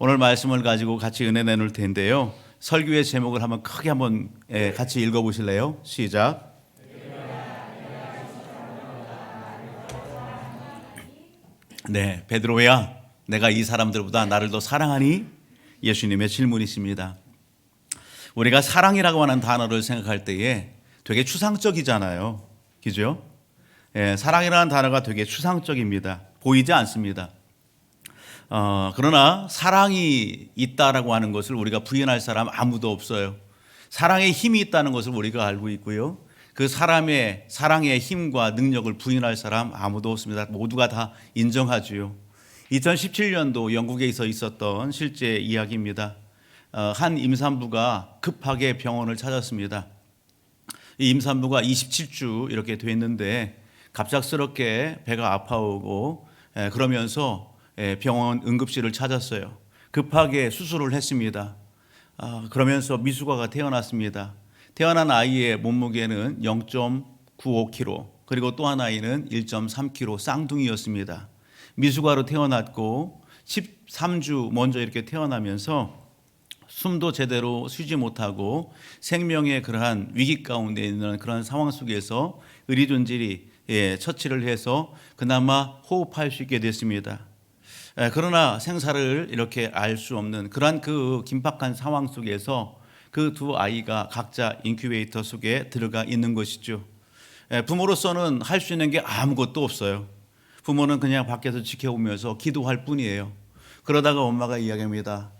오늘 말씀을 가지고 같이 은혜 나눌 텐데요. 설교의 제목을 크게 한번 같이 읽어보실래요? 시작. 네, 베드로야, 내가 이 사람들보다 나를 더 사랑하니? 예수님의 질문이십니다. 우리가 사랑이라고 하는 단어를 생각할 때에 되게 추상적이잖아요. 그죠? 사랑이라는 단어가 되게 추상적입니다. 보이지 않습니다. 그러나 사랑이 있다라고 하는 것을 우리가 부인할 사람 아무도 없어요. 사랑의 힘이 있다는 것을 우리가 알고 있고요. 그 사람의 사랑의 힘과 능력을 부인할 사람 아무도 없습니다. 모두가 다 인정하지요. 2017년도 영국에 있었던 실제 이야기입니다. 한 임산부가 급하게 병원을 찾았습니다. 이 임산부가 27주 이렇게 됐는데 갑작스럽게 배가 아파오고 그러면서 병원 응급실을 찾았어요. 급하게 수술을 했습니다. 그러면서 미숙아가 태어났습니다. 태어난 아이의 몸무게는 0.95kg, 그리고 또 한 아이는 1.3kg 쌍둥이였습니다. 미숙아로 태어났고 13주 먼저 이렇게 태어나면서 숨도 제대로 쉬지 못하고 생명의 그러한 위기 가운데 있는 그런 상황 속에서 의료진들이 처치를 해서 그나마 호흡할 수 있게 됐습니다. 그러나 생사를 이렇게 알 수 없는 그러한 그 긴박한 상황 속에서 그 두 아이가 각자 인큐베이터 속에 들어가 있는 것이죠. 부모로서는 할 수 있는 게 아무것도 없어요. 부모는 그냥 밖에서 지켜보면서 기도할 뿐이에요. 그러다가 엄마가 이야기합니다.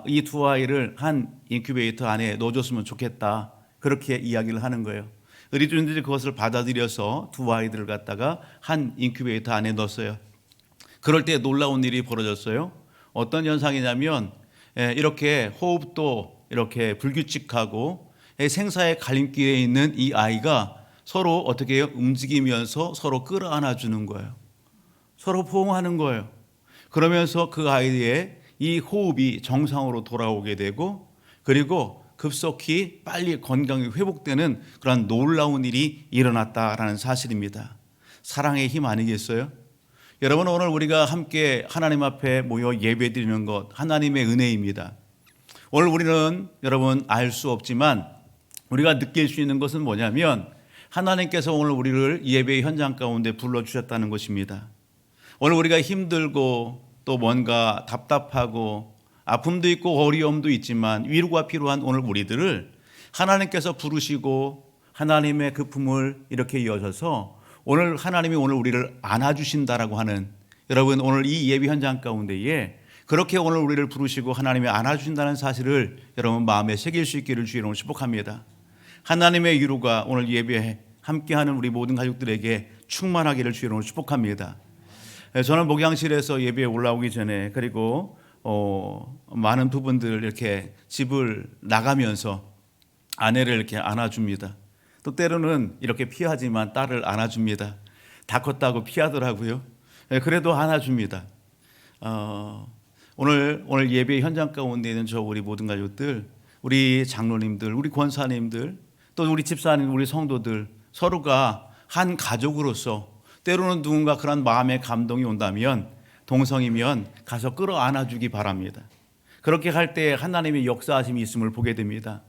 이 두 아이를 한 인큐베이터 안에 넣어줬으면 좋겠다. 그렇게 이야기를 하는 거예요. 의료진들이 그것을 받아들여서 두 아이들을 갖다가 한 인큐베이터 안에 넣었어요. 그럴 때 놀라운 일이 벌어졌어요. 어떤 현상이냐면 이렇게 호흡도 이렇게 불규칙하고 생사의 갈림길에 있는 이 아이가 서로 어떻게 해요? 움직이면서 서로 끌어안아 주는 거예요. 서로 포옹하는 거예요. 그러면서 그 아이의 이 호흡이 정상으로 돌아오게 되고 그리고 급속히 빨리 건강이 회복되는 그런 놀라운 일이 일어났다라는 사실입니다. 사랑의 힘 아니겠어요? 여러분, 오늘 우리가 함께 하나님 앞에 모여 예배드리는 것 하나님의 은혜입니다. 오늘 우리는 여러분 알 수 없지만 우리가 느낄 수 있는 것은 뭐냐면 하나님께서 오늘 우리를 예배의 현장 가운데 불러주셨다는 것입니다. 오늘 우리가 힘들고 또 뭔가 답답하고 아픔도 있고 어려움도 있지만 위로가 필요한 오늘 우리들을 하나님께서 부르시고 하나님의 그 품을 이렇게 이어져서 오늘 하나님이 오늘 우리를 안아주신다라고 하는, 여러분 오늘 이 예배 현장 가운데에 그렇게 오늘 우리를 부르시고 하나님이 안아주신다는 사실을 여러분 마음에 새길 수 있기를 주의 이름으로 축복합니다. 하나님의 위로가 오늘 예배에 함께하는 우리 모든 가족들에게 충만하기를 주의 이름으로 축복합니다. 저는 목양실에서 예배에 올라오기 전에 그리고 많은 부분들 이렇게 집을 나가면서 아내를 이렇게 안아줍니다. 또 때로는 이렇게 피하지만 딸을 안아줍니다. 다 컸다고 피하더라고요. 그래도 안아줍니다. 오늘 예배 현장 가운데 있는 우리 모든 가족들, 우리 장로님들, 우리 권사님들, 또 우리 집사님, 우리 성도들 서로가 한 가족으로서 때로는 누군가 그런 마음의 감동이 온다면 동성이면 가서 끌어안아주기 바랍니다. 그렇게 할 때 하나님의 역사하심이 있음을 보게 됩니다.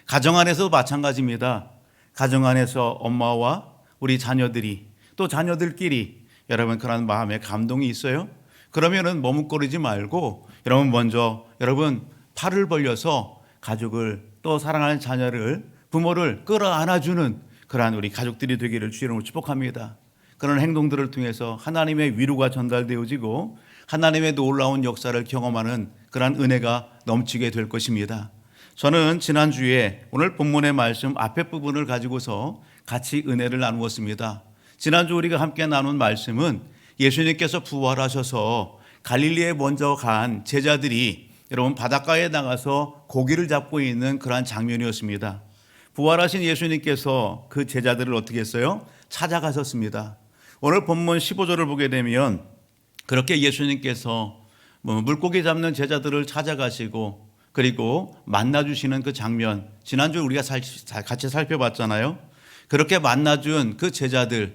가정 안에서도 마찬가지입니다. 가정 안에서 엄마와 우리 자녀들이 또 자녀들끼리 여러분 그런 마음의 감동이 있어요. 그러면은 머뭇거리지 말고 여러분 먼저 여러분 팔을 벌려서 가족을 또 사랑하는 자녀를 부모를 끌어안아주는 그러한 우리 가족들이 되기를 주의 이름으로 축복합니다. 그런 행동들을 통해서 하나님의 위로가 전달되어지고 하나님의 놀라운 역사를 경험하는 그러한 은혜가 넘치게 될 것입니다. 저는 지난주에 오늘 본문의 말씀 앞에 부분을 가지고서 같이 은혜를 나누었습니다. 지난주 우리가 함께 나눈 말씀은 예수님께서 부활하셔서 갈릴리에 먼저 간 제자들이 여러분 바닷가에 나가서 고기를 잡고 있는 그러한 장면이었습니다. 부활하신 예수님께서 그 제자들을 어떻게 했어요? 찾아가셨습니다. 오늘 본문 15절을 보게 되면 그렇게 예수님께서 물고기 잡는 제자들을 찾아가시고 그리고 만나주시는 그 장면, 지난주에 우리가 같이 살펴봤잖아요. 그렇게 만나준 그 제자들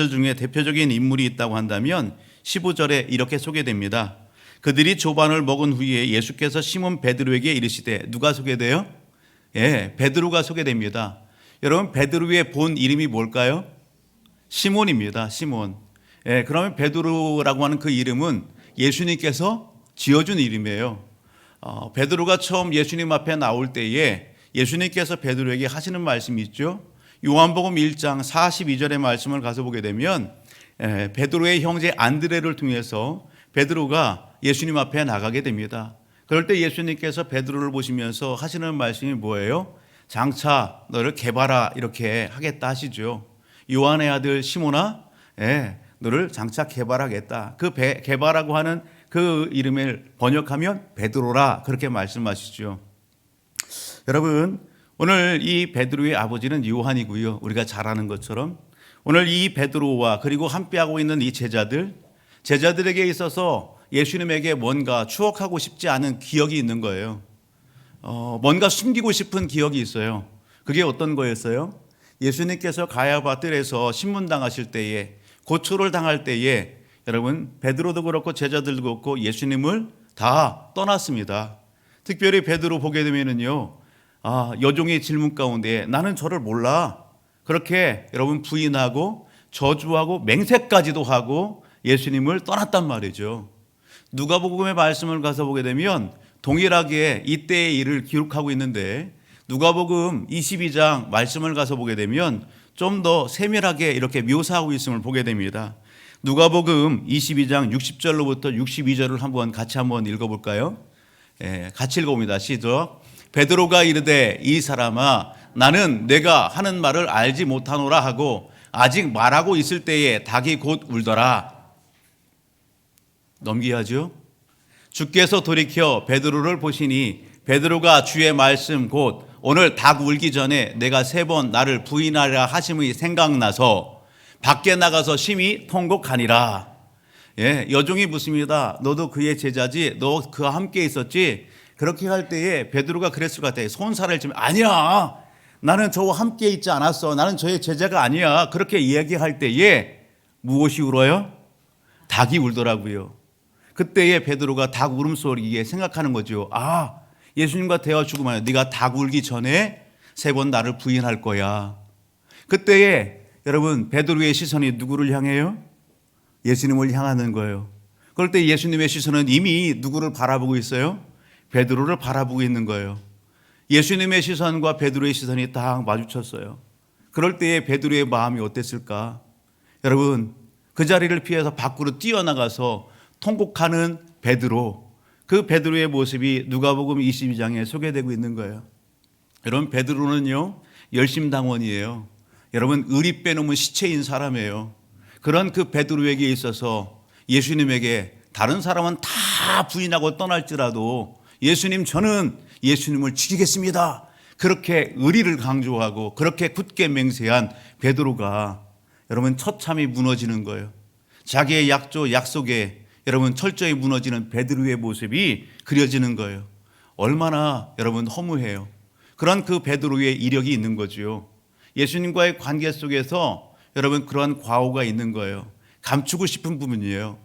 중에 대표적인 인물이 있다고 한다면 15절에 이렇게 소개됩니다. 그들이 조반을 먹은 후에 예수께서 시몬 베드로에게 이르시되, 누가 소개돼요? 예, 베드로가 소개됩니다. 여러분, 베드로의 본 이름이 뭘까요? 시몬입니다. 시몬. 예, 그러면 베드로라고 하는 그 이름은 예수님께서 지어준 이름이에요. 베드로가 처음 예수님 앞에 나올 때에 예수님께서 베드로에게 하시는 말씀이 있죠. 요한복음 1장 42절의 말씀을 가서 보게 되면 베드로의 형제 안드레를 통해서 베드로가 예수님 앞에 나가게 됩니다. 그럴 때 예수님께서 베드로를 보시면서 하시는 말씀이 뭐예요? 장차 너를 개바라 이렇게 하겠다 하시죠. 요한의 아들 시몬아, 너를 장차 개바라겠다. 그 개바라고 하는 그 이름을 번역하면 베드로라 그렇게 말씀하시죠. 여러분, 오늘 이 베드로의 아버지는 요한이고요. 우리가 잘 아는 것처럼 오늘 이 베드로와 그리고 함께하고 있는 이 제자들에게 있어서 예수님에게 뭔가 추억하고 싶지 않은 기억이 있는 거예요. 뭔가 숨기고 싶은 기억이 있어요. 그게 어떤 거였어요? 예수님께서 가야바 뜰에서 신문당하실 때에, 고초를 당할 때에 여러분, 베드로도 그렇고 제자들도 그렇고 예수님을 다 떠났습니다. 특별히 베드로 보게 되면은요, 여종의 질문 가운데 나는 저를 몰라, 그렇게 여러분 부인하고 저주하고 맹세까지도 하고 예수님을 떠났단 말이죠. 누가복음의 말씀을 가서 보게 되면 동일하게 이때의 일을 기록하고 있는데, 누가복음 22장 말씀을 가서 보게 되면 좀 더 세밀하게 이렇게 묘사하고 있음을 보게 됩니다. 누가복음 22장 60절로부터 62절을 같이 한번 읽어볼까요? 같이 읽어봅니다. 시작. 베드로가 이르되, 이 사람아, 나는 내가 하는 말을 알지 못하노라 하고 아직 말하고 있을 때에 닭이 곧 울더라. 넘기하죠. 주께서 돌이켜 베드로를 보시니 베드로가 주의 말씀 곧 오늘 닭 울기 전에 내가 3번 나를 부인하리라 하심이 생각나서 밖에 나가서 심히 통곡하니라. 여종이 묻습니다. 너도 그의 제자지? 너 그와 함께 있었지? 그렇게 할 때에 베드로가 그랬을 것 같아요. 손살을 찌면 아니야, 나는 저와 함께 있지 않았어, 나는 저의 제자가 아니야, 그렇게 이야기할 때에 무엇이 울어요? 닭이 울더라고요. 그때에 베드로가 닭 울음소리에 생각하는 거죠. 예수님과 대화 죽으면 네가 닭 울기 전에 3번 나를 부인할 거야. 그때에 여러분, 베드로의 시선이 누구를 향해요? 예수님을 향하는 거예요. 그럴 때 예수님의 시선은 이미 누구를 바라보고 있어요? 베드로를 바라보고 있는 거예요. 예수님의 시선과 베드로의 시선이 딱 마주쳤어요. 그럴 때에 베드로의 마음이 어땠을까? 여러분, 그 자리를 피해서 밖으로 뛰어나가서 통곡하는 베드로, 그 베드로의 모습이 누가복음 22장에 소개되고 있는 거예요. 여러분, 베드로는요, 열심당원이에요. 여러분, 의리 빼놓으면 시체인 사람이에요. 그런 그 베드로에게 있어서 예수님에게 다른 사람은 다 부인하고 떠날지라도 예수님, 저는 예수님을 지키겠습니다, 그렇게 의리를 강조하고 그렇게 굳게 맹세한 베드로가 여러분 처참히 무너지는 거예요. 자기의 약속에 여러분 철저히 무너지는 베드로의 모습이 그려지는 거예요. 얼마나 여러분 허무해요. 그런 그 베드로의 이력이 있는 거죠. 예수님과의 관계 속에서 여러분 그러한 과오가 있는 거예요. 감추고 싶은 부분이에요.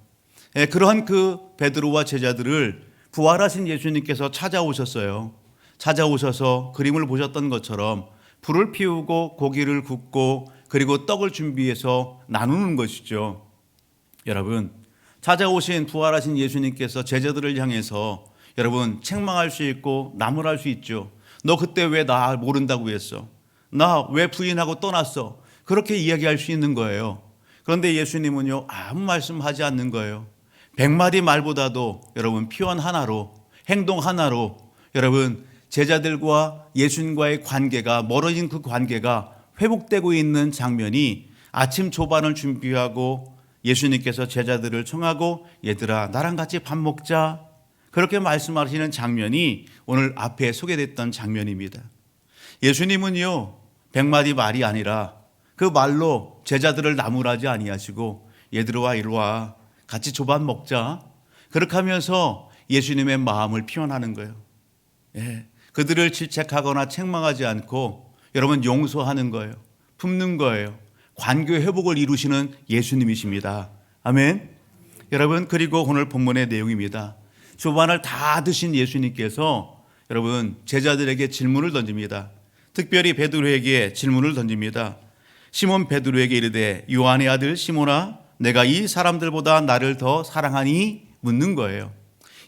그러한 그 베드로와 제자들을 부활하신 예수님께서 찾아오셨어요. 찾아오셔서 그림을 보셨던 것처럼 불을 피우고 고기를 굽고 그리고 떡을 준비해서 나누는 것이죠. 여러분, 찾아오신 부활하신 예수님께서 제자들을 향해서 여러분 책망할 수 있고 나무랄 수 있죠. 너 그때 왜 나 모른다고 했어? 나 왜 부인하고 떠났어? 그렇게 이야기할 수 있는 거예요. 그런데 예수님은요, 아무 말씀하지 않는 거예요. 100마디 말보다도 여러분 표현 하나로, 행동 하나로 여러분 제자들과 예수님과의 관계가, 멀어진 그 관계가 회복되고 있는 장면이, 아침 조반을 준비하고 예수님께서 제자들을 청하고 얘들아 나랑 같이 밥 먹자, 그렇게 말씀하시는 장면이 오늘 앞에 소개됐던 장면입니다. 예수님은요 100마디 말이 아니라 그 말로 제자들을 나무라지 아니하시고 얘들아 이리 와, 같이 조반 먹자, 그렇게 하면서 예수님의 마음을 표현하는 거예요. 그들을 질책하거나 책망하지 않고 여러분 용서하는 거예요. 품는 거예요. 관계 회복을 이루시는 예수님이십니다. 아멘. 여러분, 그리고 오늘 본문의 내용입니다. 조반을 다 드신 예수님께서 여러분 제자들에게 질문을 던집니다. 특별히 베드로에게 질문을 던집니다. 시몬 베드로에게 이르되 요한의 아들 시몬아 내가 이 사람들보다 나를 더 사랑하니 묻는 거예요.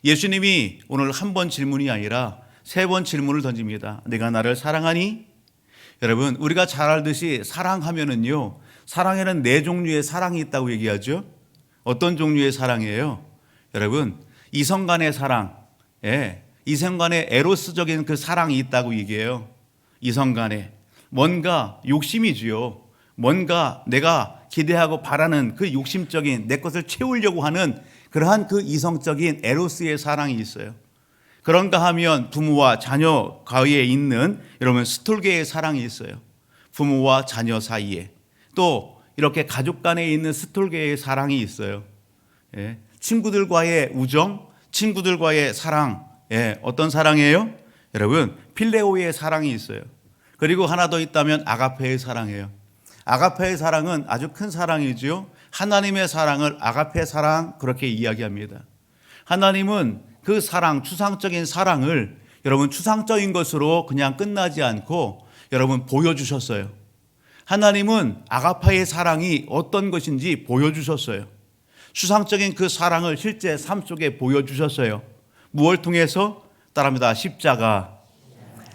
예수님이 오늘 한 번 질문이 아니라 3번 질문을 던집니다. 내가 나를 사랑하니? 여러분 우리가 잘 알듯이 사랑하면은요 사랑에는 4종류의 사랑이 있다고 얘기하죠. 어떤 종류의 사랑이에요? 여러분 이성 간의 사랑, 이성 간의 에로스적인 그 사랑이 있다고 얘기해요. 이성 간에 뭔가 욕심이지요. 뭔가 내가 기대하고 바라는 그 욕심적인 내 것을 채우려고 하는 그러한 그 이성적인 에로스의 사랑이 있어요. 그런가 하면 부모와 자녀 가운데 있는 여러분 스톨게의 사랑이 있어요. 부모와 자녀 사이에 또 이렇게 가족 간에 있는 스톨게의 사랑이 있어요. 친구들과의 우정, 친구들과의 사랑, 어떤 사랑이에요? 여러분 필레오의 사랑이 있어요. 그리고 하나 더 있다면 아가페의 사랑이에요. 아가페의 사랑은 아주 큰 사랑이지요. 하나님의 사랑을 아가페 사랑 그렇게 이야기합니다. 하나님은 그 사랑, 추상적인 사랑을 여러분 추상적인 것으로 그냥 끝나지 않고 여러분 보여주셨어요. 하나님은 아가페의 사랑이 어떤 것인지 보여주셨어요. 추상적인 그 사랑을 실제 삶 속에 보여주셨어요. 무엇을 통해서? 따라합니다.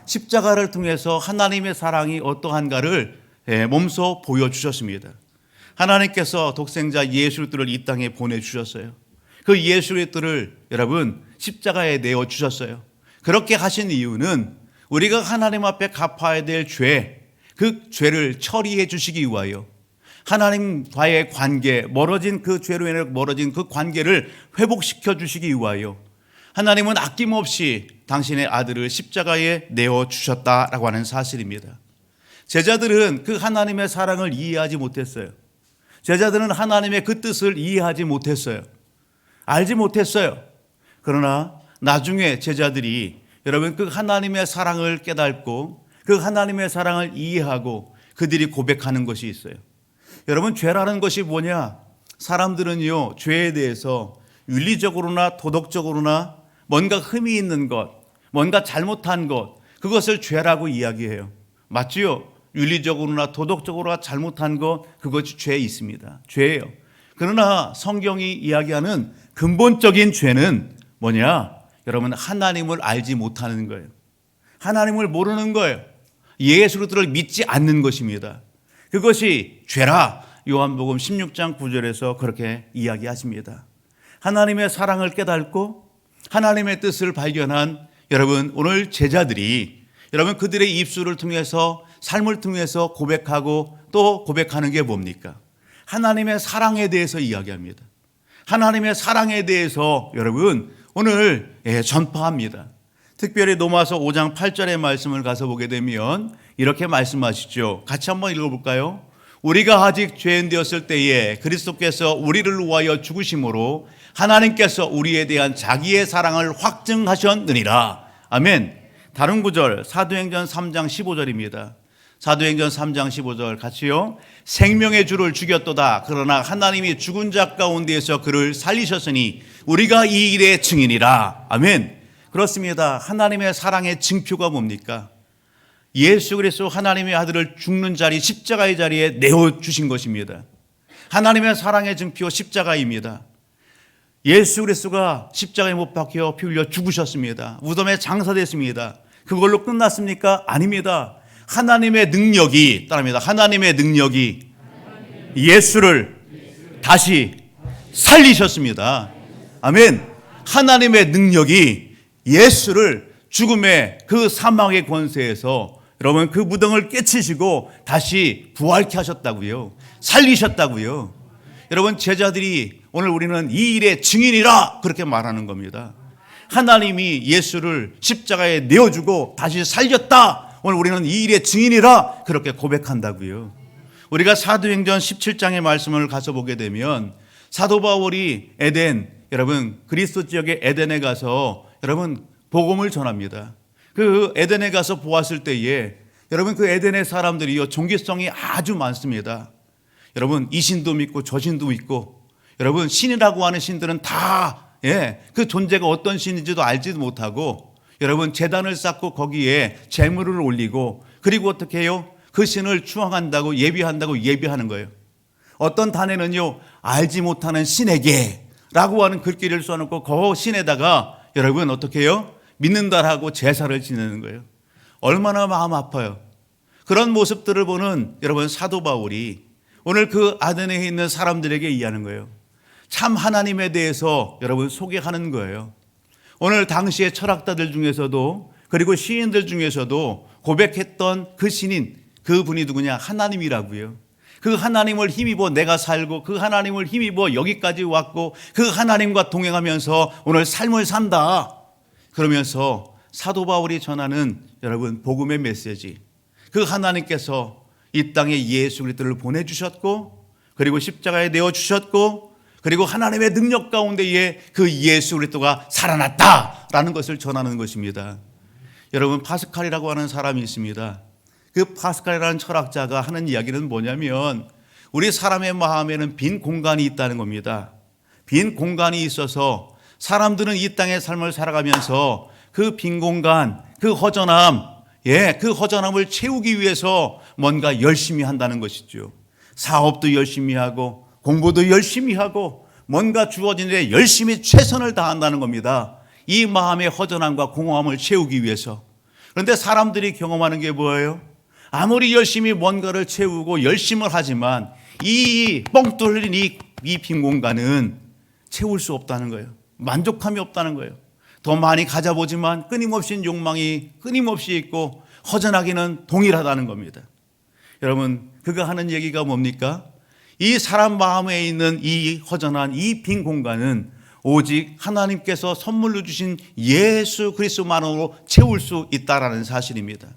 십자가를 통해서 하나님의 사랑이 어떠한가를 몸소 보여주셨습니다. 하나님께서 독생자 예수 그리스도를 이 땅에 보내주셨어요. 그 예수 그리스도를 여러분 십자가에 내어주셨어요. 그렇게 하신 이유는 우리가 하나님 앞에 갚아야 될 죄, 그 죄를 처리해 주시기 위하여 하나님과의 관계, 멀어진 그 죄로 인해 멀어진 그 관계를 회복시켜 주시기 위하여 하나님은 아낌없이 당신의 아들을 십자가에 내어주셨다라고 하는 사실입니다. 제자들은 그 하나님의 사랑을 이해하지 못했어요. 제자들은 하나님의 그 뜻을 이해하지 못했어요. 알지 못했어요. 그러나 나중에 제자들이 여러분 그 하나님의 사랑을 깨닫고 그 하나님의 사랑을 이해하고 그들이 고백하는 것이 있어요. 여러분 죄라는 것이 뭐냐? 사람들은요 죄에 대해서 윤리적으로나 도덕적으로나 뭔가 흠이 있는 것, 뭔가 잘못한 것, 그것을 죄라고 이야기해요. 맞지요? 윤리적으로나 도덕적으로 잘못한 것, 그것이 죄에 있습니다. 죄예요. 그러나 성경이 이야기하는 근본적인 죄는 뭐냐? 여러분 하나님을 알지 못하는 거예요. 하나님을 모르는 거예요. 예수 그리스도를 믿지 않는 것입니다. 그것이 죄라. 요한복음 16장 9절에서 그렇게 이야기하십니다. 하나님의 사랑을 깨닫고 하나님의 뜻을 발견한 여러분 오늘 제자들이 여러분 그들의 입술을 통해서 삶을 통해서 고백하고 또 고백하는 게 뭡니까? 하나님의 사랑에 대해서 이야기합니다. 하나님의 사랑에 대해서 여러분 오늘 전파합니다. 특별히 로마서 5장 8절의 말씀을 가서 보게 되면 이렇게 말씀하시죠. 같이 한번 읽어볼까요? 우리가 아직 죄인 되었을 때에 그리스도께서 우리를 위하여 죽으심으로 하나님께서 우리에 대한 자기의 사랑을 확증하셨느니라. 아멘. 다른 구절 사도행전 3장 15절입니다. 사도행전 3장 15절 같이요. 생명의 주를 죽였도다. 그러나 하나님이 죽은 자 가운데에서 그를 살리셨으니 우리가 이 일의 증인이라. 아멘. 그렇습니다. 하나님의 사랑의 증표가 뭡니까? 예수 그리스도 하나님의 아들을 죽는 자리 십자가의 자리에 내어주신 것입니다. 하나님의 사랑의 증표 십자가입니다. 예수 그리스도가 십자가에 못 박혀 피 흘려 죽으셨습니다. 무덤에 장사됐습니다. 그걸로 끝났습니까? 아닙니다. 하나님의 능력이 따릅니다. 하나님의 능력이 예수를 다시 살리셨습니다. 아멘. 하나님의 능력이 예수를 죽음의 그 사망의 권세에서 여러분 그 무덤을 깨치시고 다시 부활케 하셨다고요. 살리셨다고요. 여러분 제자들이 오늘 우리는 이 일의 증인이라 그렇게 말하는 겁니다. 하나님이 예수를 십자가에 내어주고 다시 살렸다. 오늘 우리는 이 일의 증인이라 그렇게 고백한다고요. 우리가 사도행전 17장의 말씀을 가서 보게 되면 사도 바울이 에덴, 여러분 그리스도 지역의 에덴에 가서 여러분 복음을 전합니다. 그 에덴에 가서 보았을 때에 여러분 그 에덴의 사람들이요 종교성이 아주 많습니다. 여러분 이 신도 믿고 저 신도 믿고 여러분 신이라고 하는 신들은 다 그 존재가 어떤 신인지도 알지도 못하고 여러분 제단을 쌓고 거기에 제물을 올리고 그리고 어떻게 해요? 그 신을 추앙한다고 예비하는 거예요. 어떤 단에는요, 알지 못하는 신에게 라고 하는 글귀를 써놓고 그 신에다가 여러분 어떻게 해요? 믿는다라고 제사를 지내는 거예요. 얼마나 마음 아파요. 그런 모습들을 보는 여러분 사도 바울이 오늘 그 아데네에 있는 사람들에게 이해하는 거예요. 참 하나님에 대해서 여러분 소개하는 거예요. 오늘 당시의 철학자들 중에서도 그리고 시인들 중에서도 고백했던 그 신인, 그 분이 누구냐? 하나님이라고요. 그 하나님을 힘입어 내가 살고 그 하나님을 힘입어 여기까지 왔고 그 하나님과 동행하면서 오늘 삶을 산다. 그러면서 사도 바울이 전하는 여러분 복음의 메시지, 그 하나님께서 이 땅에 예수 그리스도를 보내주셨고 그리고 십자가에 내어주셨고 그리고 하나님의 능력 가운데에 그 예수 그리스도가 살아났다라는 것을 전하는 것입니다. 여러분 파스칼이라고 하는 사람이 있습니다. 그 파스칼이라는 철학자가 하는 이야기는 뭐냐면 우리 사람의 마음에는 빈 공간이 있다는 겁니다. 빈 공간이 있어서 사람들은 이 땅의 삶을 살아가면서 그 빈 공간, 그 허전함, 그 허전함을 채우기 위해서 뭔가 열심히 한다는 것이죠. 사업도 열심히 하고 공부도 열심히 하고 뭔가 주어진 일에 열심히 최선을 다한다는 겁니다. 이 마음의 허전함과 공허함을 채우기 위해서. 그런데 사람들이 경험하는 게 뭐예요? 아무리 열심히 뭔가를 채우고 열심을 하지만 이 뻥 뚫린 이 빈 공간은 채울 수 없다는 거예요. 만족함이 없다는 거예요. 더 많이 가져보지만 끊임없이 욕망이 끊임없이 있고 허전하기는 동일하다는 겁니다. 여러분 그가 하는 얘기가 뭡니까? 이 사람 마음에 있는 이 허전한 이 빈 공간은 오직 하나님께서 선물로 주신 예수 그리스도만으로 채울 수 있다라는 사실입니다.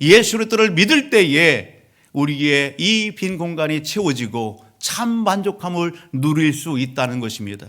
예수 그리스도를 믿을 때에 우리의 이 빈 공간이 채워지고 참 만족함을 누릴 수 있다는 것입니다.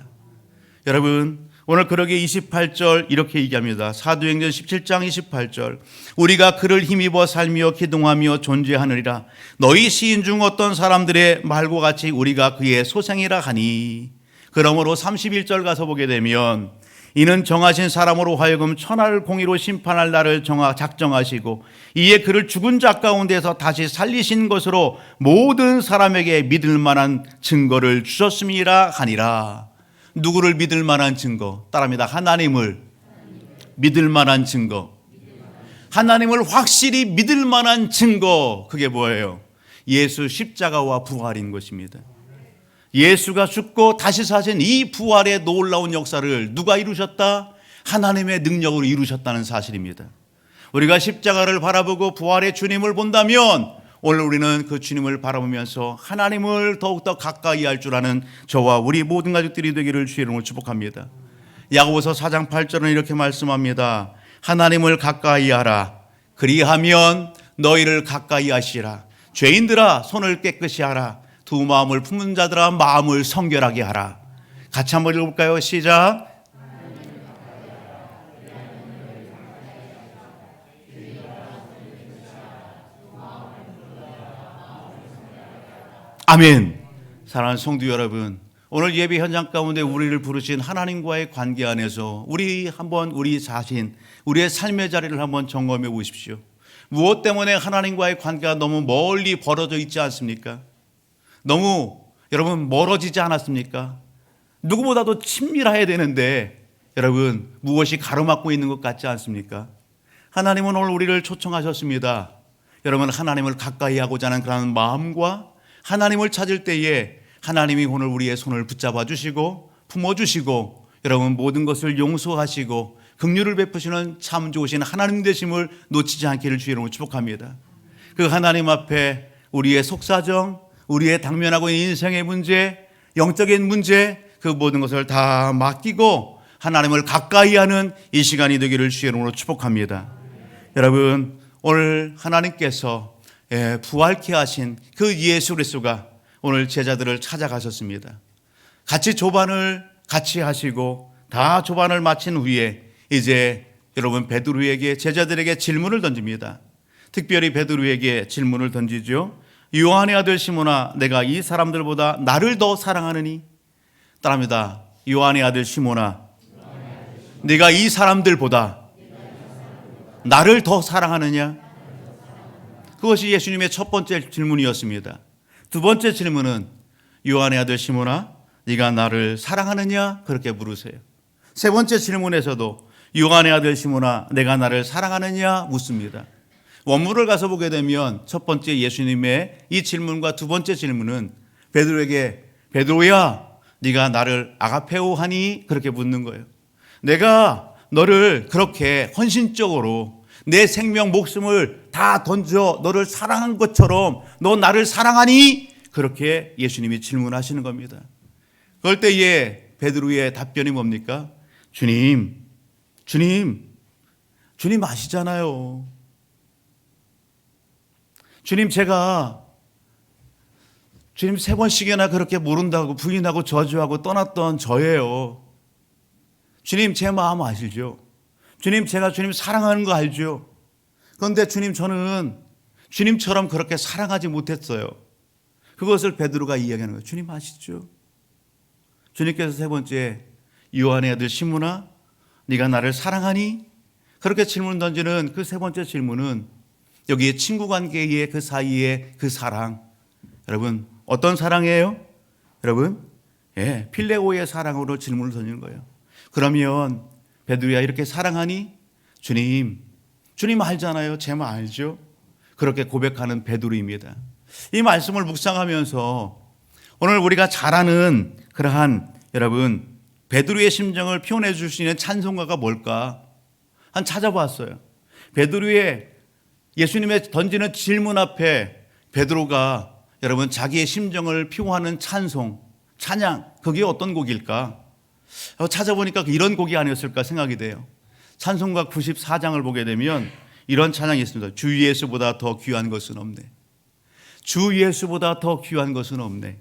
여러분 오늘 그러기에 28절 이렇게 얘기합니다. 사도행전 17장 28절 우리가 그를 힘입어 살며 기동하며 존재하느니라. 너희 시인 중 어떤 사람들의 말과 같이 우리가 그의 소생이라 하니. 그러므로 31절 가서 보게 되면 이는 정하신 사람으로 하여금 천하를 공의로 심판할 날을 작정하시고 이에 그를 죽은 자 가운데서 다시 살리신 것으로 모든 사람에게 믿을 만한 증거를 주셨음이라 하니라. 누구를 믿을 만한 증거? 따라합니다. 하나님을 믿을 만한 증거. 하나님을 확실히 믿을 만한 증거. 그게 뭐예요? 예수 십자가와 부활인 것입니다. 예수가 죽고 다시 사신 이 부활의 놀라운 역사를 누가 이루셨다? 하나님의 능력으로 이루셨다는 사실입니다. 우리가 십자가를 바라보고 부활의 주님을 본다면 오늘 우리는 그 주님을 바라보면서 하나님을 더욱더 가까이 할 줄 아는 저와 우리 모든 가족들이 되기를 주의 이름으로 축복합니다. 야고보서 4장 8절은 이렇게 말씀합니다. 하나님을 가까이 하라. 그리하면 너희를 가까이 하시라. 죄인들아 손을 깨끗이 하라. 두 마음을 품은 자들아 마음을 성결하게 하라. 같이 한번 읽어볼까요? 시작. 아멘. 사랑하는 성도 여러분, 오늘 예배 현장 가운데 우리를 부르신 하나님과의 관계 안에서 우리 한번 우리 자신, 우리의 삶의 자리를 한번 점검해 보십시오. 무엇 때문에 하나님과의 관계가 너무 멀리 벌어져 있지 않습니까? 너무 여러분 멀어지지 않았습니까? 누구보다도 친밀해야 되는데 여러분 무엇이 가로막고 있는 것 같지 않습니까? 하나님은 오늘 우리를 초청하셨습니다. 여러분 하나님을 가까이 하고자 하는 그런 마음과 하나님을 찾을 때에 하나님이 오늘 우리의 손을 붙잡아 주시고 품어주시고 여러분 모든 것을 용서하시고 긍휼을 베푸시는 참 좋으신 하나님 되심을 놓치지 않기를 주의 이름으로 축복합니다. 그 하나님 앞에 우리의 속사정, 우리의 당면하고 있는 인생의 문제, 영적인 문제 그 모든 것을 다 맡기고 하나님을 가까이 하는 이 시간이 되기를 주의 이름으로 축복합니다. 여러분 오늘 하나님께서 부활케 하신 그 예수 그리스도가 오늘 제자들을 찾아가셨습니다. 같이 조반을 같이 하시고 다 조반을 마친 후에 이제 여러분 베드로에게 제자들에게 질문을 던집니다. 특별히 베드로에게 질문을 던지죠. 요한의 아들 시몬아 내가 이 사람들보다 나를 더 사랑하느니? 따라합니다. 요한의 아들 시몬아 네가 이 사람들보다 나를 더 사랑하느냐? 그것이 예수님의 첫 번째 질문이었습니다. 두 번째 질문은 요한의 아들 시몬아, 네가 나를 사랑하느냐? 그렇게 물으세요. 세 번째 질문에서도 요한의 아들 시몬아, 내가 나를 사랑하느냐? 묻습니다. 원문을 가서 보게 되면 첫 번째 예수님의 이 질문과 두 번째 질문은 베드로에게 베드로야, 네가 나를 아가페오 하니? 그렇게 묻는 거예요. 내가 너를 그렇게 헌신적으로 내 생명 목숨을 다 던져 너를 사랑한 것처럼 너 나를 사랑하니? 그렇게 예수님이 질문하시는 겁니다. 그럴 때에 베드로의 답변이 뭡니까? 주님 아시잖아요. 주님, 제가 주님 3번씩이나 그렇게 모른다고 부인하고 저주하고 떠났던 저예요. 주님, 제 마음 아시죠? 주님, 제가 주님 사랑하는 거 알죠? 그런데 주님, 저는 주님처럼 그렇게 사랑하지 못했어요. 그것을 베드로가 이야기하는 거예요. 주님 아시죠? 주님께서 세 번째, 요한의 아들 시몬아, 네가 나를 사랑하니? 그렇게 질문 던지는 그 세 번째 질문은 여기에 친구 관계의 그 사이의 그 사랑, 여러분 어떤 사랑이에요? 여러분, 필레오의 사랑으로 질문을 던지는 거예요. 그러면 베드로야, 이렇게 사랑하니? 주님 알잖아요. 제 마음 알죠? 그렇게 고백하는 베드로입니다. 이 말씀을 묵상하면서 오늘 우리가 잘 아는 그러한 여러분 베드로의 심정을 표현해 줄 수 있는 찬송가가 뭘까? 한 찾아봤어요. 베드로의 예수님의 던지는 질문 앞에 베드로가 여러분 자기의 심정을 표현하는 찬양, 그게 어떤 곡일까? 찾아보니까 이런 곡이 아니었을까 생각이 돼요. 찬송가 94장을 보게 되면 이런 찬양이 있습니다. 주 예수보다 더 귀한 것은 없네. 주 예수보다 더 귀한 것은 없네.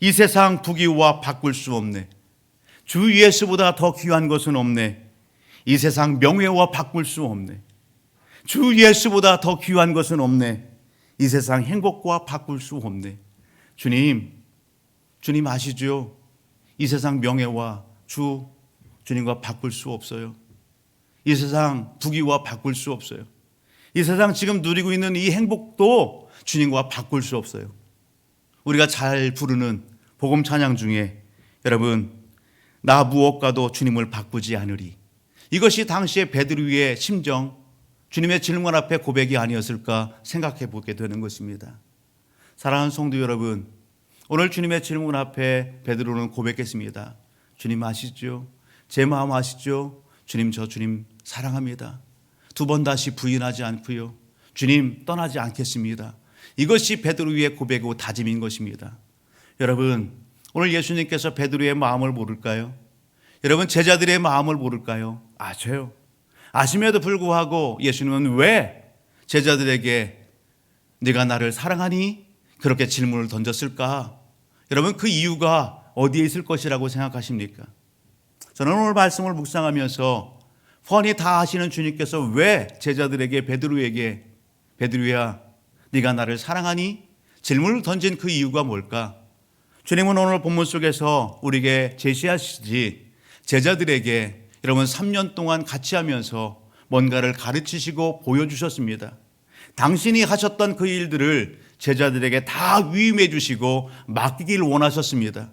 이 세상 부귀와 바꿀 수 없네. 주 예수보다 더 귀한 것은 없네. 이 세상 명예와 바꿀 수 없네. 주 예수보다 더 귀한 것은 없네. 이 세상 행복과 바꿀 수 없네. 주님 아시죠? 이 세상 명예와 주님과 바꿀 수 없어요. 이 세상 부귀와 바꿀 수 없어요. 이 세상 지금 누리고 있는 이 행복도 주님과 바꿀 수 없어요. 우리가 잘 부르는 복음 찬양 중에 여러분, 나 무엇과도 주님을 바꾸지 않으리. 이것이 당시의 베드로의 심정, 주님의 질문 앞에 고백이 아니었을까 생각해 보게 되는 것입니다. 사랑하는 성도 여러분, 오늘 주님의 질문 앞에 베드로는 고백했습니다. 주님 아시죠? 제 마음 아시죠? 주님, 저 주님 사랑합니다. 두 번 다시 부인하지 않고요. 주님 떠나지 않겠습니다. 이것이 베드로의 고백이고 다짐인 것입니다. 여러분, 오늘 예수님께서 베드로의 마음을 모를까요? 여러분, 제자들의 마음을 모를까요? 아셔요. 아심에도 불구하고 예수님은 왜 제자들에게 네가 나를 사랑하니? 그렇게 질문을 던졌을까? 여러분, 그 이유가 어디에 있을 것이라고 생각하십니까? 저는 오늘 말씀을 묵상하면서 뻔히 다 아시는 주님께서 왜 제자들에게 베드로에게 베드로야 네가 나를 사랑하니? 질문을 던진 그 이유가 뭘까? 주님은 오늘 본문 속에서 우리에게 제시하시지 제자들에게 여러분 3년 동안 같이 하면서 뭔가를 가르치시고 보여주셨습니다. 당신이 하셨던 그 일들을 제자들에게 다 위임해 주시고 맡기길 원하셨습니다.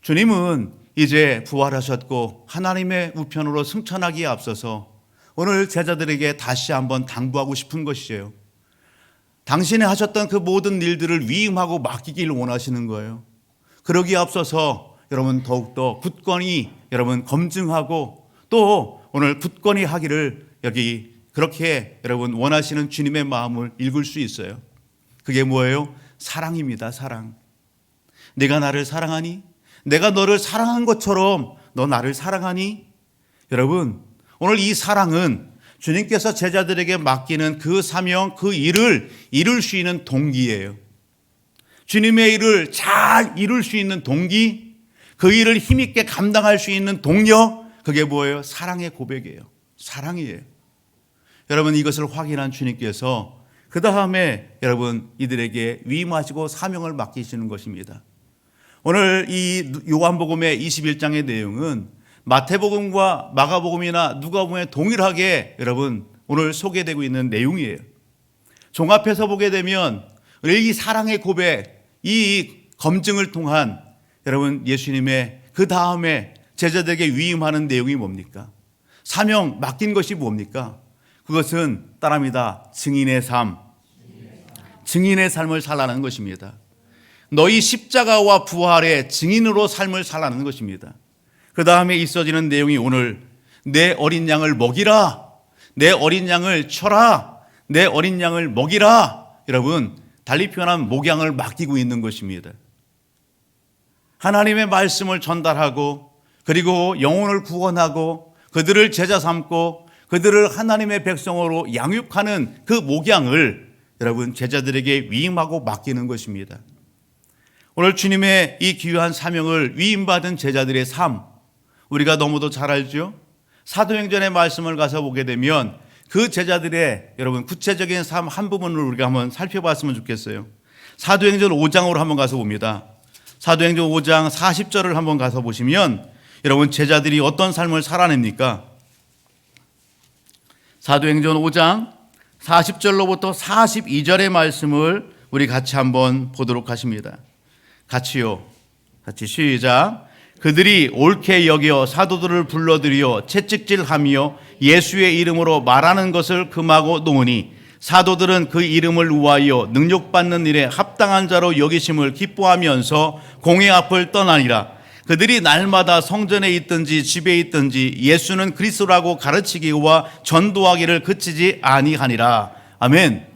주님은 이제 부활하셨고 하나님의 우편으로 승천하기에 앞서서 오늘 제자들에게 다시 한번 당부하고 싶은 것이에요. 당신이 하셨던 그 모든 일들을 위임하고 맡기길 원하시는 거예요. 그러기에 앞서서 여러분 더욱더 굳건히 여러분 검증하고 또 오늘 굳건히 하기를 여기 그렇게 여러분 원하시는 주님의 마음을 읽을 수 있어요. 그게 뭐예요? 사랑입니다. 사랑. 내가 나를 사랑하니? 내가 너를 사랑한 것처럼 너 나를 사랑하니? 여러분, 오늘 이 사랑은 주님께서 제자들에게 맡기는 그 사명, 그 일을 이룰 수 있는 동기예요. 주님의 일을 잘 이룰 수 있는 동기, 그 일을 힘있게 감당할 수 있는 동력, 그게 뭐예요? 사랑의 고백이에요. 사랑이에요. 여러분, 이것을 확인한 주님께서 그 다음에 여러분 이들에게 위임하시고 사명을 맡기시는 것입니다. 오늘 이 요한복음의 21장의 내용은 마태복음과 마가복음이나 누가복음에 동일하게 여러분 오늘 소개되고 있는 내용이에요. 종합해서 보게 되면 이 사랑의 고백, 이 검증을 통한 여러분 예수님의 그 다음에 제자들에게 위임하는 내용이 뭡니까? 사명 맡긴 것이 뭡니까? 그것은 따라합니다. 증인의 삶. 증인의 삶을 살라는 것입니다. 너희 십자가와 부활의 증인으로 삶을 살라는 것입니다. 그 다음에 있어지는 내용이 오늘 내 어린 양을 먹이라, 내 어린 양을 쳐라, 내 어린 양을 먹이라. 여러분 달리 표현하면 목양을 맡기고 있는 것입니다. 하나님의 말씀을 전달하고 그리고 영혼을 구원하고 그들을 제자 삼고 그들을 하나님의 백성으로 양육하는 그 목양을 여러분 제자들에게 위임하고 맡기는 것입니다. 오늘 주님의 이 귀한 사명을 위임받은 제자들의 삶, 우리가 너무도 잘 알죠? 사도행전의 말씀을 가서 보게 되면 그 제자들의 여러분 구체적인 삶 한 부분을 우리가 한번 살펴봤으면 좋겠어요. 사도행전 5장으로 한번 가서 봅니다. 사도행전 5장 40절을 한번 가서 보시면 여러분 제자들이 어떤 삶을 살아냅니까? 사도행전 5장 40절로부터 42절의 말씀을 우리 같이 한번 보도록 하십니다. 같이요. 같이 시작. 그들이 옳게 여겨 사도들을 불러들여 채찍질하며 예수의 이름으로 말하는 것을 금하고 놓으니 사도들은 그 이름을 위하여 능력받는 일에 합당한 자로 여기심을 기뻐하면서 공회 앞을 떠나니라. 그들이 날마다 성전에 있든지 집에 있든지 예수는 그리스도라고 가르치기와 전도하기를 그치지 아니하니라. 아멘.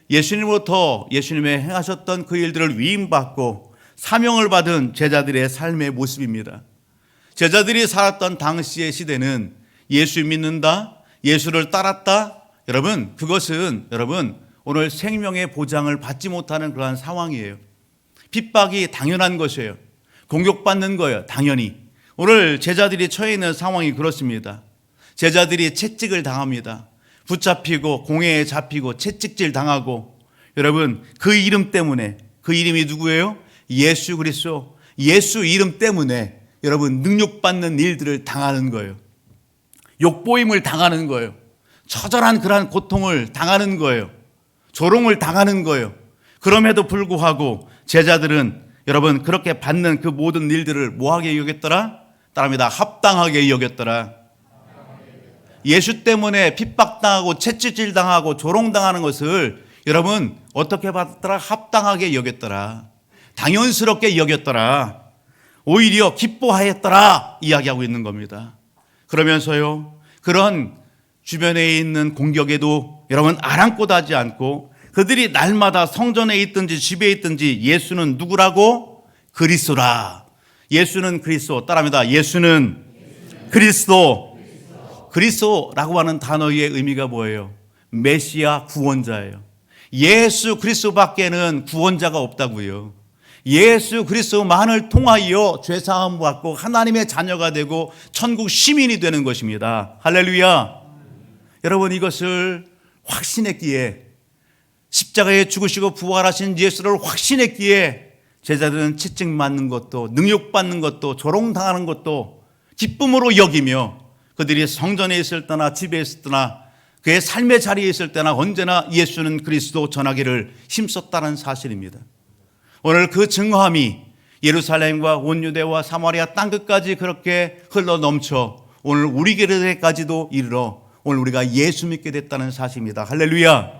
예수님으로부터 예수님의 행하셨던 그 일들을 위임받고 사명을 받은 제자들의 삶의 모습입니다. 제자들이 살았던 당시의 시대는 예수 믿는다, 예수를 따랐다. 여러분 그것은 여러분 오늘 생명의 보장을 받지 못하는 그러한 상황이에요. 핍박이 당연한 것이에요. 공격받는 거예요. 당연히. 오늘 제자들이 처해 있는 상황이 그렇습니다. 제자들이 채찍을 당합니다. 붙잡히고 공회에 잡히고 채찍질 당하고 여러분 그 이름 때문에 그 이름이 누구예요? 예수 그리스도. 예수 이름 때문에 여러분 능욕받는 일들을 당하는 거예요. 욕보임을 당하는 거예요. 처절한 그러한 고통을 당하는 거예요. 조롱을 당하는 거예요. 그럼에도 불구하고 제자들은 여러분 그렇게 받는 그 모든 일들을 뭐하게 여겼더라? 따라합니다. 합당하게 여겼더라. 예수 때문에 핍박당하고 채찍질 당하고 조롱당하는 것을 여러분 어떻게 받았더라? 합당하게 여겼더라. 당연스럽게 여겼더라. 오히려 기뻐하였더라 이야기하고 있는 겁니다. 그러면서요 그런 주변에 있는 공격에도 여러분 아랑곳하지 않고 그들이 날마다 성전에 있든지 집에 있든지 예수는 누구라고? 그리스도라. 예수는 그리스도. 따라합니다. 예수는 그리스도. 그리스도라고 하는 단어의 의미가 뭐예요? 메시아 구원자예요. 예수 그리스도밖에는 구원자가 없다고요. 예수 그리스도만을 통하여 죄사함 받고 하나님의 자녀가 되고 천국 시민이 되는 것입니다. 할렐루야. 여러분 이것을 확신했기에 십자가에 죽으시고 부활하신 예수를 확신했기에 제자들은 채찍 맞는 것도 능욕받는 것도 조롱당하는 것도 기쁨으로 여기며 그들이 성전에 있을 때나 집에 있을 때나 그의 삶의 자리에 있을 때나 언제나 예수는 그리스도 전하기를 힘썼다는 사실입니다. 오늘 그 증거함이 예루살렘과 온 유대와 사마리아 땅끝까지 그렇게 흘러넘쳐 오늘 우리 교회까지도 이르러 오늘 우리가 예수 믿게 됐다는 사실입니다. 할렐루야.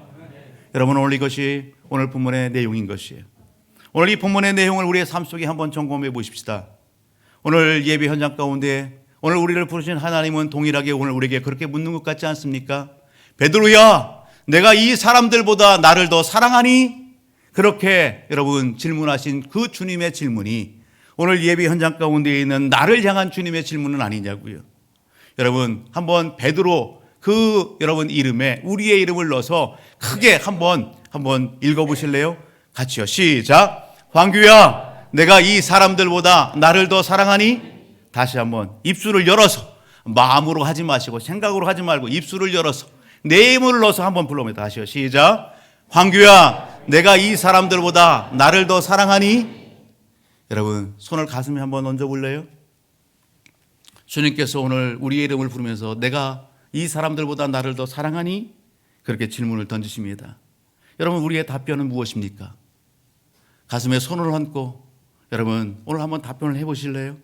여러분 오늘 이것이 오늘 본문의 내용인 것이에요. 오늘 이 본문의 내용을 우리의 삶 속에 한번 점검해 보십시다. 오늘 예배 현장 가운데 오늘 우리를 부르신 하나님은 동일하게 오늘 우리에게 그렇게 묻는 것 같지 않습니까? 베드로야 내가 이 사람들보다 나를 더 사랑하니? 그렇게 여러분 질문하신 그 주님의 질문이 오늘 예배 현장 가운데 있는 나를 향한 주님의 질문은 아니냐고요. 여러분 한번 베드로 그 여러분 이름에 우리의 이름을 넣어서 크게 한번 읽어보실래요? 같이요. 시작. 황규야 내가 이 사람들보다 나를 더 사랑하니? 다시 한번 입술을 열어서 마음으로 하지 마시고 생각으로 하지 말고 입술을 열어서 내 힘을 넣어서 한번 불러봅니다. 다시요. 시작. 황규야 내가 이 사람들보다 나를 더 사랑하니? 여러분 손을 가슴에 한번 얹어 볼래요? 주님께서 오늘 우리의 이름을 부르면서 내가 이 사람들보다 나를 더 사랑하니? 그렇게 질문을 던지십니다. 여러분, 우리의 답변은 무엇입니까? 가슴에 손을 얹고 여러분 오늘 한번 답변을 해보실래요?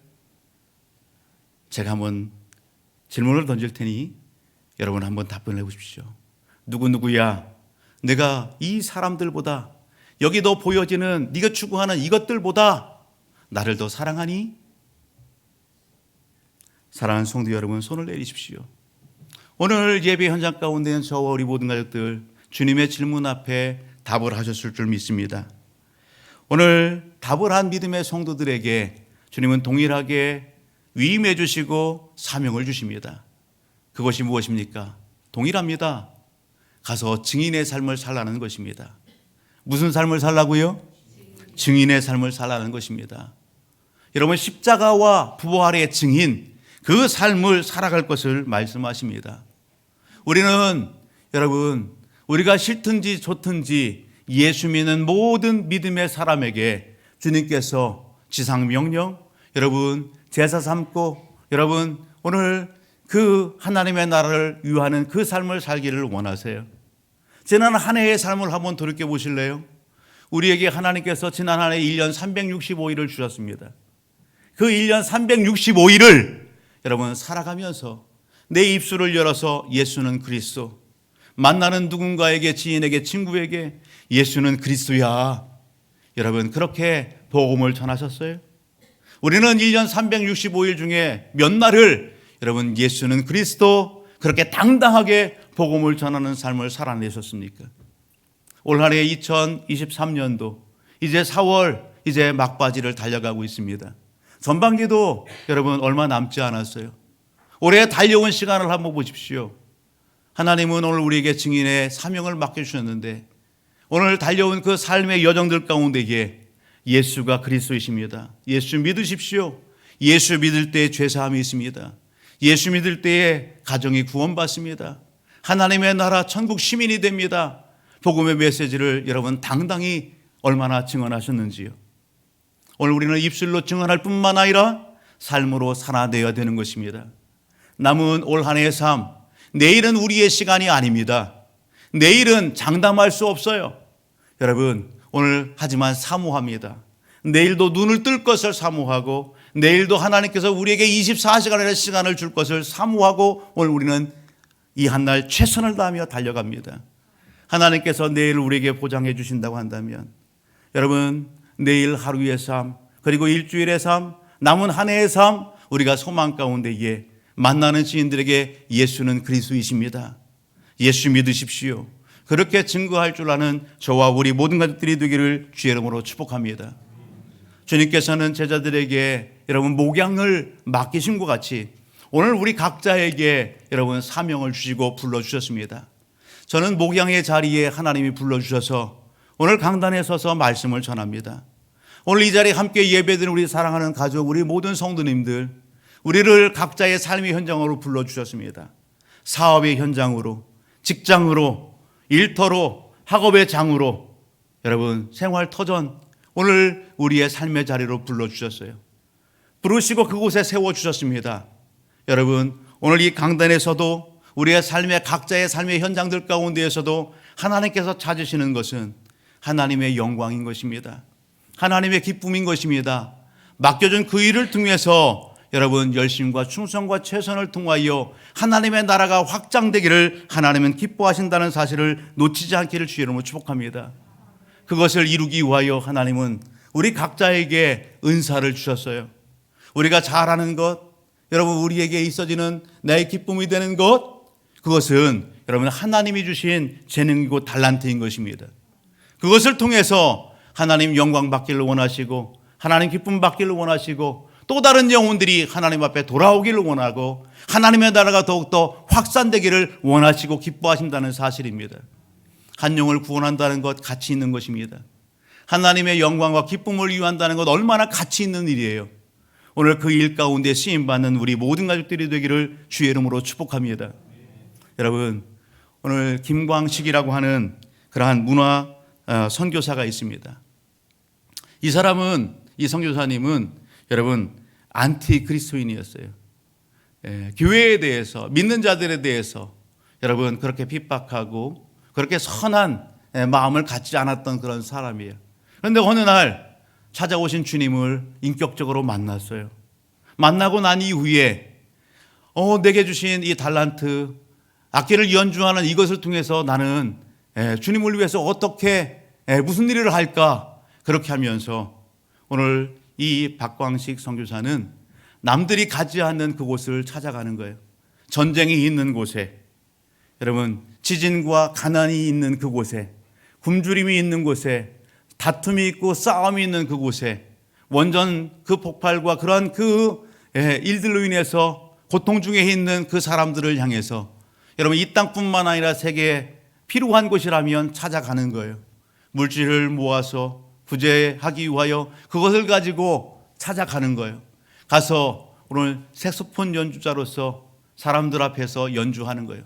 제가 한번 질문을 던질 테니 여러분 한번 답변을 해보십시오. 누구누구야, 내가 이 사람들보다, 여기 너 보여지는 네가 추구하는 이것들보다 나를 더 사랑하니? 사랑하는 성도 여러분, 손을 내리십시오. 오늘 예배 현장 가운데 있는 저와 우리 모든 가족들, 주님의 질문 앞에 답을 하셨을 줄 믿습니다. 오늘 답을 한 믿음의 성도들에게 주님은 동일하게 위임해 주시고 사명을 주십니다. 그것이 무엇입니까? 동일합니다. 가서 증인의 삶을 살라는 것입니다. 무슨 삶을 살라고요? 증인의 삶을 살라는 것입니다. 여러분, 십자가와 부활의 증인, 그 삶을 살아갈 것을 말씀하십니다. 우리는 여러분, 우리가 싫든지 좋든지 예수 믿는 모든 믿음의 사람에게 주님께서 지상명령, 여러분 제사 삼고 여러분 오늘 그 하나님의 나라를 위하는 그 삶을 살기를 원하세요. 지난 한 해의 삶을 한번 돌이켜 보실래요? 우리에게 하나님께서 지난 한 해 1년 365일을 주셨습니다. 그 1년 365일을 여러분 살아가면서 내 입술을 열어서 예수는 그리스도, 만나는 누군가에게, 지인에게, 친구에게 예수는 그리스도야, 여러분 그렇게 복음을 전하셨어요? 우리는 1년 365일 중에 몇 날을 여러분 예수는 그리스도 그렇게 당당하게 복음을 전하는 삶을 살아내셨습니까? 올 한해 2023년도 이제 4월 이제 막바지를 달려가고 있습니다. 전반기도 여러분 얼마 남지 않았어요. 올해 달려온 시간을 한번 보십시오. 하나님은 오늘 우리에게 증인의 사명을 맡겨주셨는데 오늘 달려온 그 삶의 여정들 가운데에 예수가 그리스도이십니다. 예수 믿으십시오. 예수 믿을 때에 죄사함이 있습니다. 예수 믿을 때에 가정이 구원받습니다. 하나님의 나라 천국 시민이 됩니다. 복음의 메시지를 여러분 당당히 얼마나 증언하셨는지요. 오늘 우리는 입술로 증언할 뿐만 아니라 삶으로 살아내야 되는 것입니다. 남은 올 한 해의 삶, 내일은 우리의 시간이 아닙니다. 내일은 장담할 수 없어요. 여러분 오늘 하지만 사모합니다. 내일도 눈을 뜰 것을 사모하고 내일도 하나님께서 우리에게 24시간의 시간을 줄 것을 사모하고 오늘 우리는 이 한 날 최선을 다하며 달려갑니다. 하나님께서 내일 우리에게 보장해 주신다고 한다면 여러분 내일 하루의 삶, 그리고 일주일의 삶, 남은 한 해의 삶, 우리가 소망 가운데에 만나는 지인들에게 예수는 그리스도이십니다. 예수 믿으십시오. 그렇게 증거할 줄 아는 저와 우리 모든 가족들이 되기를 주의 이름으로 축복합니다. 주님께서는 제자들에게 여러분 목양을 맡기신 것 같이 오늘 우리 각자에게 여러분 사명을 주시고 불러주셨습니다. 저는 목양의 자리에 하나님이 불러주셔서 오늘 강단에 서서 말씀을 전합니다. 오늘 이 자리에 함께 예배드리는 우리 사랑하는 가족, 우리 모든 성도님들, 우리를 각자의 삶의 현장으로 불러주셨습니다. 사업의 현장으로, 직장으로, 일터로, 학업의 장으로, 여러분 생활 터전, 오늘 우리의 삶의 자리로 불러주셨어요. 부르시고 그곳에 세워주셨습니다. 여러분 오늘 이 강단에서도 우리의 삶의 각자의 삶의 현장들 가운데에서도 하나님께서 찾으시는 것은 하나님의 영광인 것입니다. 하나님의 기쁨인 것입니다. 맡겨준 그 일을 통해서 여러분 열심과 충성과 최선을 통하여 하나님의 나라가 확장되기를 하나님은 기뻐하신다는 사실을 놓치지 않기를 주의 이름으로 축복합니다. 그것을 이루기 위하여 하나님은 우리 각자에게 은사를 주셨어요. 우리가 잘하는 것, 여러분 우리에게 있어지는 나의 기쁨이 되는 것, 그것은 여러분 하나님이 주신 재능이고 달란트인 것입니다. 그것을 통해서 하나님 영광 받기를 원하시고 하나님 기쁨 받기를 원하시고 또 다른 영혼들이 하나님 앞에 돌아오기를 원하고 하나님의 나라가 더욱더 확산되기를 원하시고 기뻐하신다는 사실입니다. 한 영을 구원한다는 것 가치 있는 것입니다. 하나님의 영광과 기쁨을 위한다는 것 얼마나 가치 있는 일이에요. 오늘 그 일 가운데 쓰임받는 우리 모든 가족들이 되기를 주의 이름으로 축복합니다. 여러분 오늘 김광식이라고 하는 그러한 문화 선교사가 있습니다. 이 선교사님은 여러분 안티 그리스도인이었어요. 교회에 대해서, 믿는 자들에 대해서 여러분 그렇게 핍박하고 그렇게 선한 마음을 갖지 않았던 그런 사람이에요. 그런데 어느 날 찾아오신 주님을 인격적으로 만났어요. 만나고 난 이후에 내게 주신 이 달란트, 악기를 연주하는 이것을 통해서 나는 주님을 위해서 어떻게 무슨 일을 할까, 그렇게 하면서 오늘 이 박광식 선교사는 남들이 가지 않는 그곳을 찾아가는 거예요. 전쟁이 있는 곳에, 여러분 지진과 가난이 있는 그곳에, 굶주림이 있는 곳에, 다툼이 있고 싸움이 있는 그곳에, 원전 그 폭발과 그러한 일들로 인해서 고통 중에 있는 그 사람들을 향해서 여러분 이 땅뿐만 아니라 세계에 필요한 곳이라면 찾아가는 거예요. 물질을 모아서 구제하기 위하여 그것을 가지고 찾아가는 거예요. 가서 오늘 색소폰 연주자로서 사람들 앞에서 연주하는 거예요.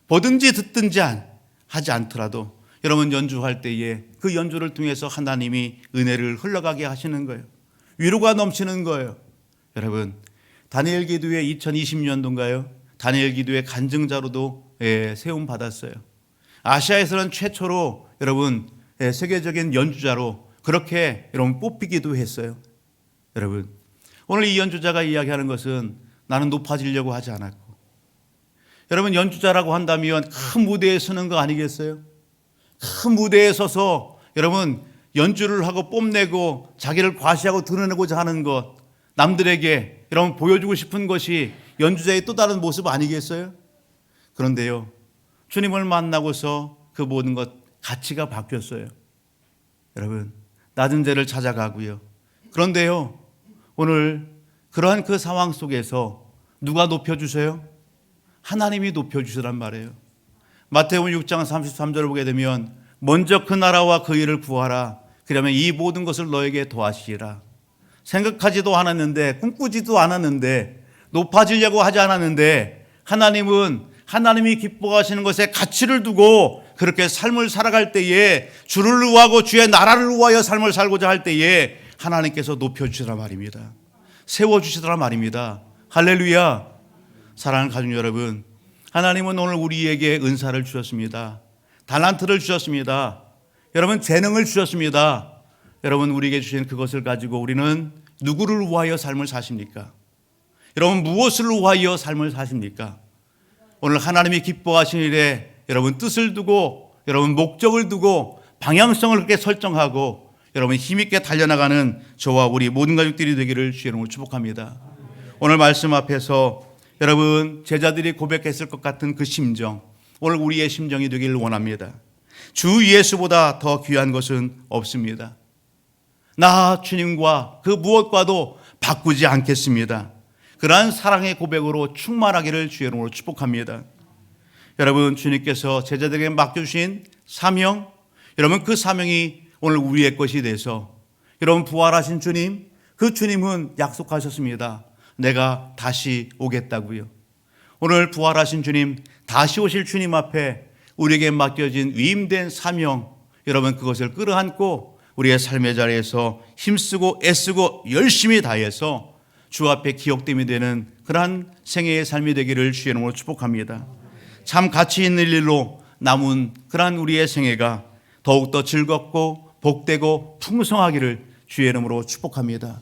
보든지 듣든지 하지 않더라도 여러분 연주할 때에 그 연주를 통해서 하나님이 은혜를 흘러가게 하시는 거예요. 위로가 넘치는 거예요. 여러분 다니엘 기도회 2020년도인가요? 다니엘 기도회 간증자로도 세움 받았어요. 아시아에서는 최초로 여러분 세계적인 연주자로 그렇게 여러분 뽑히기도 했어요. 여러분 오늘 이 연주자가 이야기하는 것은 나는 높아지려고 하지 않았고, 여러분 연주자라고 한다면 큰 무대에 서는 거 아니겠어요? 큰 무대에 서서 여러분 연주를 하고 뽐내고 자기를 과시하고 드러내고자 하는 것, 남들에게 여러분 보여주고 싶은 것이 연주자의 또 다른 모습 아니겠어요? 그런데요, 주님을 만나고서 그 모든 것 가치가 바뀌었어요. 여러분 낮은 데를 찾아가고요. 그런데요, 오늘 그러한 그 상황 속에서 누가 높여주세요? 하나님이 높여주시란 말이에요. 마태복음 6장 33절을 보게 되면 먼저 그 나라와 그 일을 구하라, 그러면 이 모든 것을 너에게 더하시리라. 생각하지도 않았는데, 꿈꾸지도 않았는데, 높아지려고 하지 않았는데, 하나님은 하나님이 기뻐하시는 것에 가치를 두고 그렇게 삶을 살아갈 때에, 주를 위하고 주의 나라를 위하여 삶을 살고자 할 때에 하나님께서 높여주시라 말입니다. 세워주시더라 말입니다. 할렐루야. 사랑하는 가족 여러분, 하나님은 오늘 우리에게 은사를 주셨습니다. 달란트를 주셨습니다. 여러분 재능을 주셨습니다. 여러분 우리에게 주신 그것을 가지고 우리는 누구를 위하여 삶을 사십니까? 여러분 무엇을 위하여 삶을 사십니까? 오늘 하나님이 기뻐하신 일에 여러분 뜻을 두고, 여러분 목적을 두고 방향성을 그렇게 설정하고 여러분 힘있게 달려나가는 저와 우리 모든 가족들이 되기를 주의 이름으로 축복합니다. 오늘 말씀 앞에서 여러분 제자들이 고백했을 것 같은 그 심정, 오늘 우리의 심정이 되기를 원합니다. 주 예수보다 더 귀한 것은 없습니다. 나 주님과 그 무엇과도 바꾸지 않겠습니다. 그러한 사랑의 고백으로 충만하기를 주의 이름으로 축복합니다. 여러분 주님께서 제자들에게 맡겨주신 사명, 여러분 그 사명이 오늘 우리의 것이 돼서, 여러분 부활하신 주님, 그 주님은 약속하셨습니다. 내가 다시 오겠다고요. 오늘 부활하신 주님, 다시 오실 주님 앞에 우리에게 맡겨진 위임된 사명, 여러분 그것을 끌어안고 우리의 삶의 자리에서 힘쓰고 애쓰고 열심히 다해서 주 앞에 기억됨이 되는 그러한 생애의 삶이 되기를 주의 이름으로 축복합니다. 참 가치 있는 일로 남은 그러한 우리의 생애가 더욱더 즐겁고 복되고 풍성하기를 주의 이름으로 축복합니다.